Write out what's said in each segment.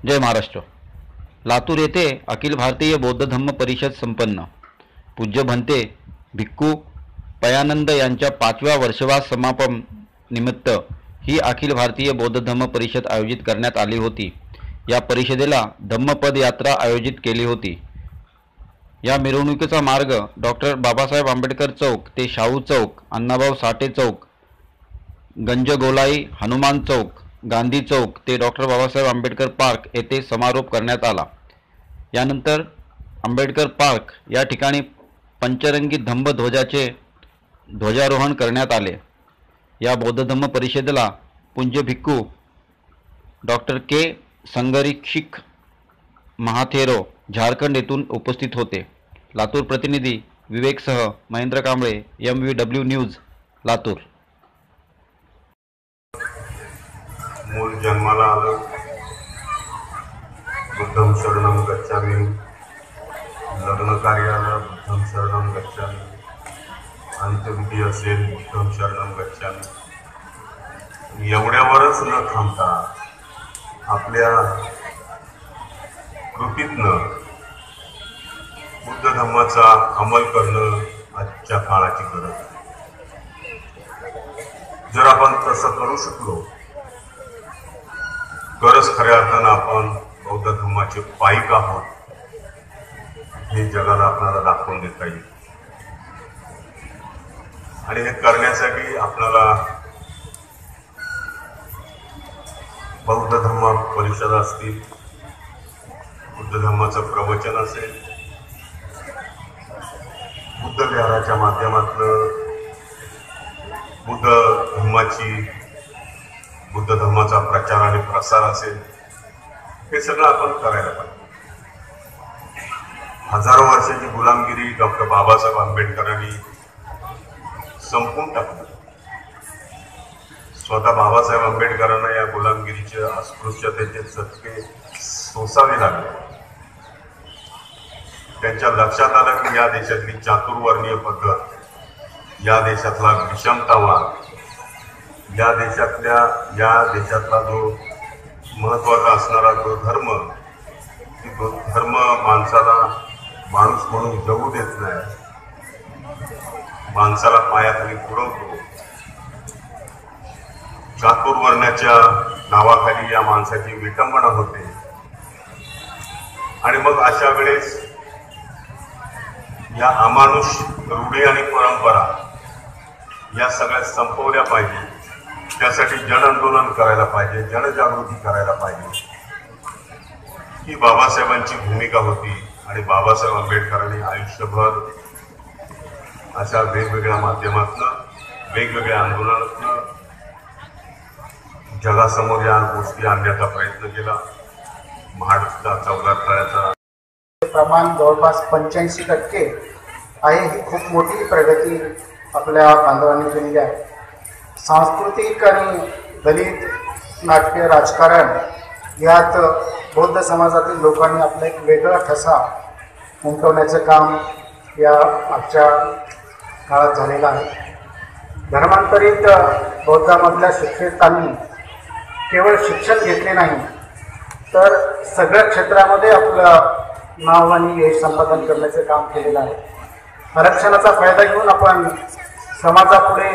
जय महाराष्ट्र। लातूर येथे अखिल भारतीय बौद्ध धम्म परिषद संपन्न। पूज्य भंते भिक्खू पयानंद यांच्या 5व्या वर्षवास समापन निमित्त ही अखिल भारतीय बौद्ध धम्म परिषद आयोजित करण्यात आली होती। या परिषदेला धम्मपद यात्रा आयोजित केली होती। या मिरवणुकीचा मार्ग डॉक्टर बाबासाहेब आंबेडकर चौक ते शाहू चौक, अण्णाभाऊ साठे चौक, गंजगोलाई, हनुमान चौक, गांधी चौक ते डॉक्टर बाबासाहेब आंबेडकर पार्क येथे समारोप करण्यात आला। यानंतर आंबेडकर पार्क या ठिकाणी पंचरंगी धम्म ध्वजाचे ध्वजारोहण करण्यात आले। या बौद्ध धम्म परिषदेला पूज्य भिक्खू डॉक्टर के संगरीक्षिक महाथेरो झारखंड येथून उपस्थित होते। लातूर प्रतिनिधी विवेकसह महेंद्र कांबळे, MVW न्यूज, लातूर। मूल जन्माला आलं, बुद्धं शरणं गच्छामि, लग्न कार्य आलं, बुद्धं शरणं गच्छामि, अंत्यविधी असेल, बुद्धं शरणं गच्छामि। एवढ्यावरच न थांबता आपल्या कृतीतनं बुद्ध धम्माचा अंमल करणं आजच्या काळाची गरज आहे। जर आपण तसं करू शकलो तरच खऱ्या अर्थानं आपण बौद्ध धम्माचे पाईक आहोत हे जगाला आपल्याला दाखवून देता येईल। आणि हे करण्यासाठी आपल्याला बौद्ध धम्म परिषद असतील, बुद्ध धम्माचं प्रवचन असेल, बुद्ध विहाराच्या माध्यमातून बुद्ध धम्माचा प्रचार आणि प्रसार असेल, हे सगळं आपण करायला पाहिजे। हजारो वर्षाची गुलामगिरी डॉक्टर बाबासाहेब आंबेडकरांनी संपून टाकली। स्वतः बाबासाहेब आंबेडकरांना या गुलामगिरीचे अस्पृश्यतेचे चटके सोसावे लागले। त्यांच्या लक्षात आलं की या देशातली चातुर्वर्णीय पद्धत, या देशातला विषमतावाद, या देशातला जो महत्वाचा असणारा जो धर्म, तो धर्म माणसाला माणूस म्हणून जगू देत नाही, माणसाला पायाखाली पुरवतो। चातुर्वर्ण्याच्या नावाखाली या माणसाची विटंबना होते। आणि मग अशा वेळेस या अमानुष रूढी आणि परंपरा या सगळ्या संपवल्या पाहिजे। त्यासाठी जन आंदोलन करायला पाहिजे, जनजागृती करायला पाहिजे। ही बाबासाहेबांची भूमिका होती। आणि बाबासाहेब आंबेडकरांनी आयुष्यभर अशा वेगवेगळ्या माध्यमातून, वेगवेगळ्या आंदोलनातून जगासमोर या गोष्टी आणण्याचा प्रयत्न केला। महाडचा चौघातळ्याचा प्रमाण जवळपास 85% आहे। ही खूप मोठी प्रगती आपल्या बांधवांनी केलेली आहे। सांस्कृतिक आणि दलित नाट्य राजकारण यात बौद्ध समाजातील लोकांनी आपला एक वेगळा ठसा उमटवण्याचं काम या मागच्या काळात झालेलं आहे। धर्मांतरित बौद्धामधल्या शिक्षकांनी केवळ शिक्षण घेतले नाही तर सगळ्या क्षेत्रामध्ये आपलं नाव आणि यश संपादन करण्याचं काम केलेलं आहे। आरक्षणाचा फायदा घेऊन आपण समाजापुढे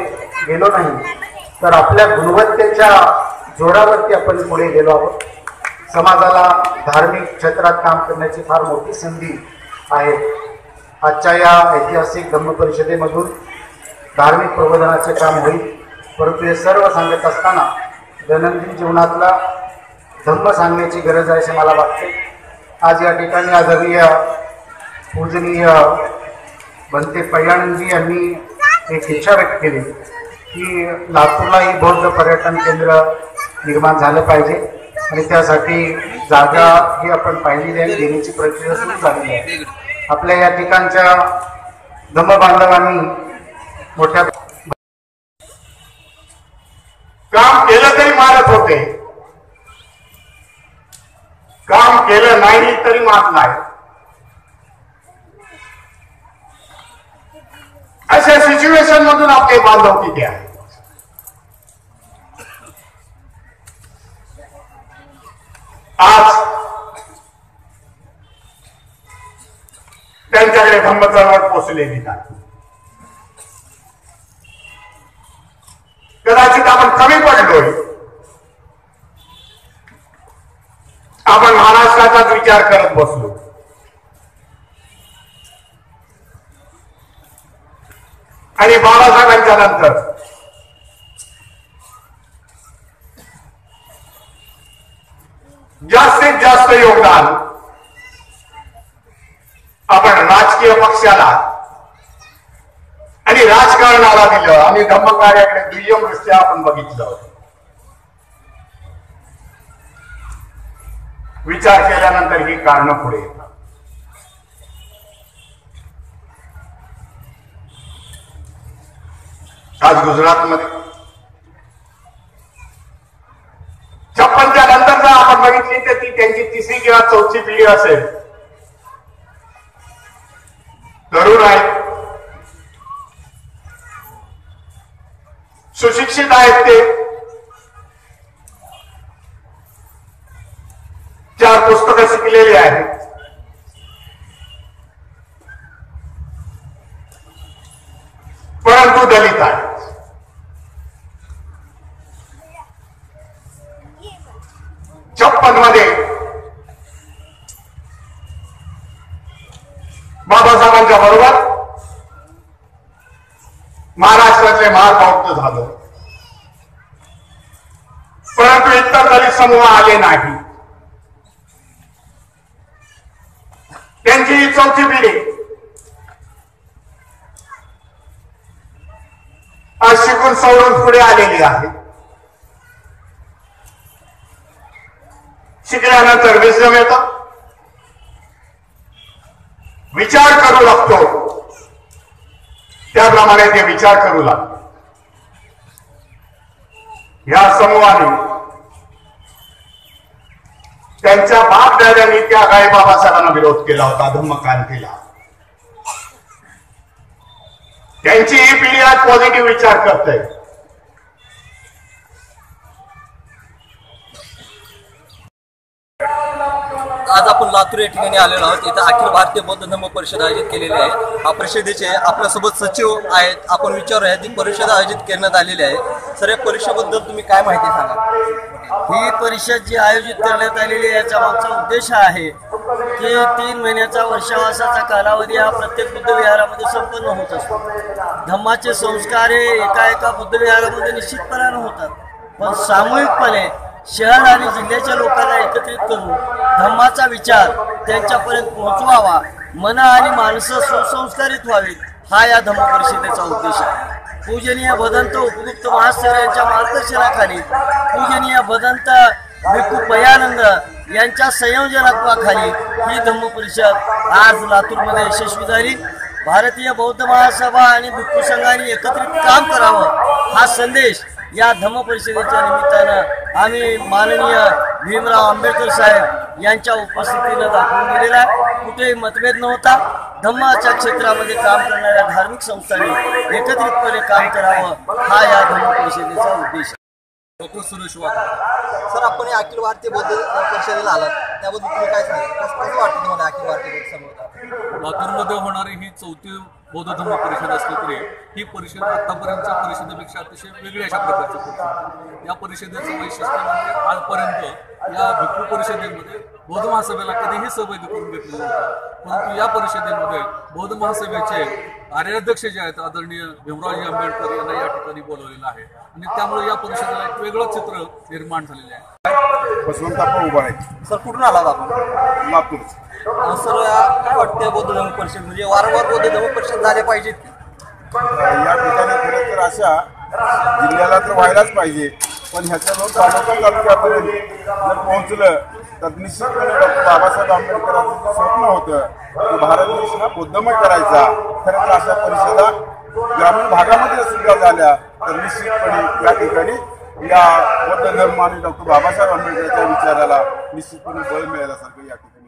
गेलो नाही तर आपल्या गुणवत्तेच्या जोरावरती आपण पुढे गेलो आहोत। समाजाला धार्मिक क्षेत्रात काम करण्याची फार मोठी संधी आहे। आजच्या या ऐतिहासिक धम्म परिषदेमधून धार्मिक प्रबोधनाचे काम होईल। परंतु हे सर्व सांगत असताना दैनंदिन जीवनातला धम्म सांगण्याची गरज आहे असे मला वाटते। आज या ठिकाणी आदरणीय पूजनीय भंते पयानंदजी यांनी एक इच्छा व्यक्त केली की लातूरलाही बौद्ध पर्यटन केंद्र निर्माण झालं पाहिजे आणि त्यासाठी जागा ही आपण पाहिलेली आहे, देण्याची प्रक्रिया सुरू झालेली आहे। आपल्या या ठिकाणच्या धम्म बांधवांनी मोठ्या काम केलं तरी मारत होते, काम केलं नाही तरी मारत नाही। अशा सिच्युएशन मधून आपले बांधव किती आहे। आज धम्म चळवळ पोचलेली नाही. कदाचित आपण कमी पडलोय. आपण महाराष्ट्राचाच विचार करत बसलो. आणि बाबासाहेबांच्या नंतर जास्तीत जास्त योगदान आपण राजकीय पक्षाला आणि राजकारणाला दिलं आणि धम्मकार्याकडे दुय्यम दृष्ट्या आपण बघितलं. विचार केल्यानंतर ही कारणं पुढे येतात. आज गुजरातमध्ये 56च्या नंतर जर आपण बघितली तर ती त्यांची तिसरी किंवा चौथी पिढी असेल. तरुण आहेत, सुशिक्षित आहेत, ते 4 पुस्तकं शिकलेली आहेत. परंतु दलित आहेत. 56 मध्ये बाबासाहेबांच्या बरोबर महाराष्ट्रातले महाबौद्ध झालं. परंतु इतर दलित समूह आले नाही. त्यांची ही चौथी पिढी आज शिकून सवरून पुढे आलेली आहे. शिकल्यानंतर विजडम येतं, विचार करू लागतो, त्याप्रमाणे ते विचार करू लागतो. या समूहाने त्यांच्या बापदाद्यांनी त्या काळी बाबासाहेबांना विरोध केला होता, धम्मक्रांतीला. त्यांची ही पिढी आज पॉझिटिव्ह विचार करते. आज आपण लातूर या ठिकाणी आलेलो आहोत. इथं अखिल भारतीय बौद्ध धम्म परिषद आयोजित केलेली आहे. हा परिषदेचे आपल्यासोबत सचिव आहेत, आपण विचारूया ती परिषद आयोजित करण्यात आलेली आहे. सर, या परिषदेबद्दल तुम्ही काय माहिती सांगा? ही परिषद जी आयोजित करण्यात आलेली आहे याचा मागचा उद्देश आहे की 3 महिन्याचा वर्षावासाचा कालावधी हा प्रत्येक बुद्ध विहारामध्ये संपन्न होत असतो. धम्माचे संस्कार हे एका बुद्ध विहारामध्ये निश्चितपणाने होतात, पण सामूहिकपणे शहर आणि जिल्ह्याच्या लोकांना एकत्रित करून धम्माचा विचार त्यांच्यापर्यंत पोहोचवावा, मन आणि माणसं सुसंस्कारित व्हावीत, हा या धम्म परिषदेचा उद्देश आहे. पूजनीय भदंत उपगुप्त महासर यांच्या मार्गदर्शनाखाली पूजनीय भदंत भिक्खू पयानंद यांच्या संयोजनात्वाखाली ही धम्म परिषद आज लातूरमध्ये यशस्वी झाली. भारतीय बौद्ध महासभा आणि भिक्खू संघाने एकत्रित काम करावं हा संदेश या धम्म परिषदेच्या निमित्तानं आम्ही माननीय भीमराव आंबेडकर साहेब यांच्या उपस्थितीनं दाखवून दिलेला आहे. कुठेही मतभेद नव्हता. धम्माच्या क्षेत्रामध्ये काम करणाऱ्या धार्मिक संस्थांनी एकत्रितपणे काम करावं हा या धम्म परिषदेचा उद्देश आहे. डॉक्टर सुरेश वाघ, सर, आपण या अखिल भारतीय बौद्ध परिषदेला आलात, त्याबद्दल तुम्ही काय सांगाल? कसं वाटतं तुम्हाला अखिल भारतीय बौद्ध समुदाय? लातूरमध्ये होणारी ही 4थी बौद्ध धम्म परिषद असली तरी ही परिषद आतापर्यंतच्या परिषदेपेक्षा अतिशय वेगळी अशा प्रकारची परिषद. या परिषदेचं वैशिष्ट्य म्हणजे आजपर्यंत या भिक्खू परिषदेमध्ये बौद्ध महासभेला कधीही सहभागी करून घेतलेलं नव्हतं. परंतु या परिषदेमध्ये बौद्ध महासभेचे कार्याध्यक्ष जे आहेत आदरणीय भीमरावजी आंबेडकर यांना या ठिकाणी बोलवलेलं आहे आणि त्यामुळे या परिषदेला एक वेगळं चित्र निर्माण झालेलं आहे. वसंतप्पा उभाळे. सर, कुठून आलात आपण? लातूर. सर, काय वाटतं बौद्ध धम्म परिषद म्हणजे वारंवार बौद्ध धम्म परिषद झाले पाहिजेत? या ठिकाणी खरं तर अशा जिल्ह्याला तर व्हायलाच पाहिजे, पण ह्याच्यावर तालुका तालुक्यापर्यंत जर पोहोचलं तर निश्चितपणे डॉक्टर बाबासाहेब आंबेडकरांचं जे स्वप्न होतं की भारत देश हा बौद्धमय करायचा, खरं तर अशा परिषदा ग्रामीण भागामध्ये सुद्धा झाल्या तर निश्चितपणे या ठिकाणी या बौद्ध धर्म आणि डॉक्टर बाबासाहेब आंबेडकरच्या विचाराला निश्चितपणे बळ मिळाल्यासारखं या ठिकाणी